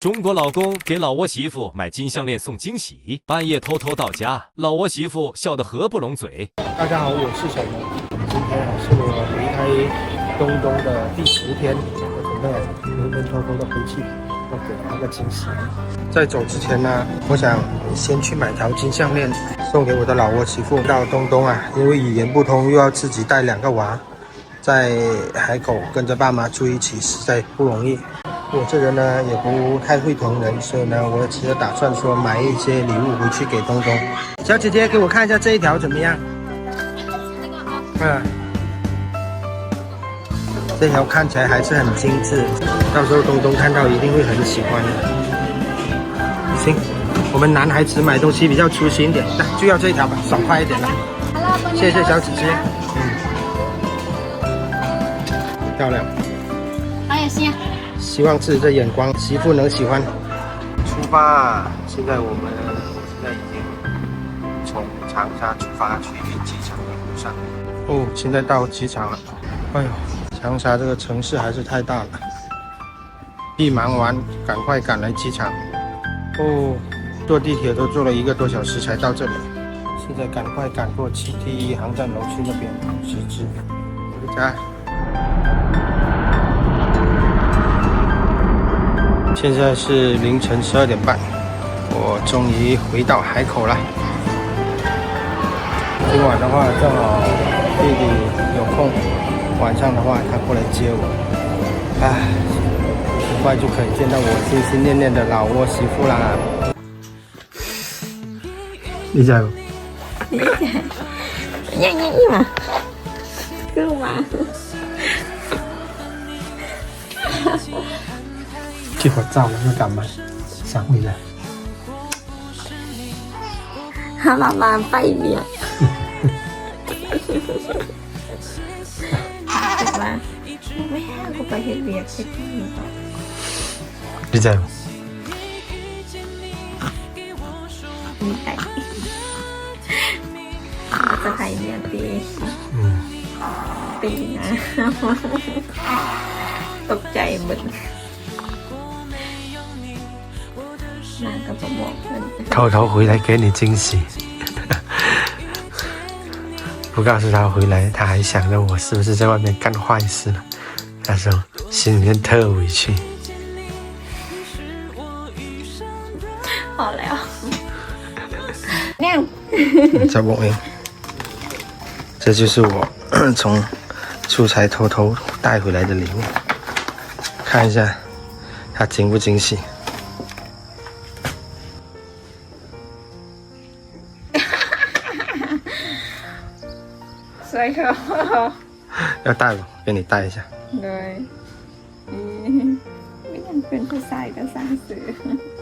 中国老公给老窝媳妇买金项链送惊喜，半夜偷偷到家，老窝媳妇笑得合不拢嘴。大家好，我是小萌。今天是我离开东东的第10天，我准备明天偷偷的回去，要给他个惊喜。在走之前呢，我想先去买条金项链送给我的老窝媳妇。到东东啊，因为语言不通，又要自己带2个娃，在海口跟着爸妈住一起，实在不容易。我这人呢也不太会疼人，所以呢，我其实打算说买一些礼物回去给东东。小姐姐，给我看一下这一条怎么样？这条看起来还是很精致，到时候东东看到一定会很喜欢的。行，我们男孩子买东西比较粗心一点，那就要这一条吧，爽快一点了。谢谢小姐姐，漂亮。哎呀，行。希望自己的眼光媳妇能喜欢。出发，现在我们已经从长沙出发去机场的路上。哦，现在到机场了。哎呦，长沙这个城市还是太大了。一忙完，赶快赶来机场。哦，坐地铁都坐了1个多小时才到这里。现在赶快赶过7T1航站楼去那边实施。回家。现在是凌晨12点半，我终于回到海口了。今晚的话，正好弟弟有空，晚上的话他过来接我。很快就可以见到我心心念念的老窝媳妇啦。你在不？你在？嘛，哥嘛。这会照了又干嘛？想回来。好爸爸拜年。ถูกไหมไม่ให้กูไปเฮ็ดเวียกเฮ็ดที่ต่อ 你在不？มีไก่จะไข่เนี่ยตีนะตกใจหมด那个怎么偷偷回来给你惊喜，不告诉他回来，他还想着我是不是在外面干坏事了，那时候心里面特委屈。好了，亮，赵梦英，这就是我从出差偷偷带回来的礼物，看一下他惊不惊喜。所以说要带不？给你带一下。เลยไม่ยังเป็นผู้ชายก็สร้างสื่อ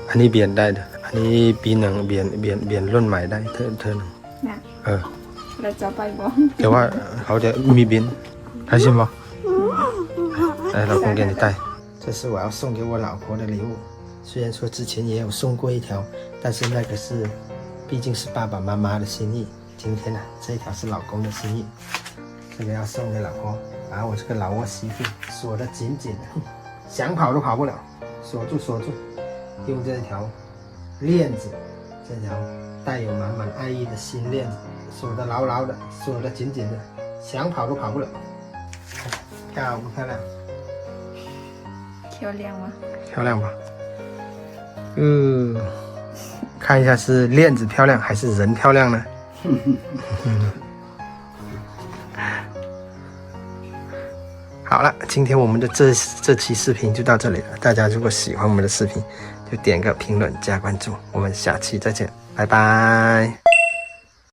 อันนี้เปลี่ยนได้เด้ออันนี้ปีหนึ่งเปลี่ยนรุ่นใหม่ได้เธอหนึ่ง นะเราจะไปบ่ แต่ว่าเขาจะมีบิน还行吗？来，老公给你带。这是我要送给我老婆的礼物。虽然说之前也有送过一条，但是那个是毕竟是爸爸妈妈的心意。今天呢，这一条是老公的心意，这个要送给老婆，把我这个老窝媳妇锁得紧紧的，想跑都跑不了，锁住，用这条链子，这条带有满满爱意的新链子，锁得牢牢的，锁得紧紧的，想跑都跑不了。漂亮不漂亮？漂亮吗？漂亮吧？看一下是链子漂亮还是人漂亮呢？好了，今天我们的这期视频就到这里了。大家如果喜欢我们的视频，就点个评论加关注。我们下期再见，拜拜。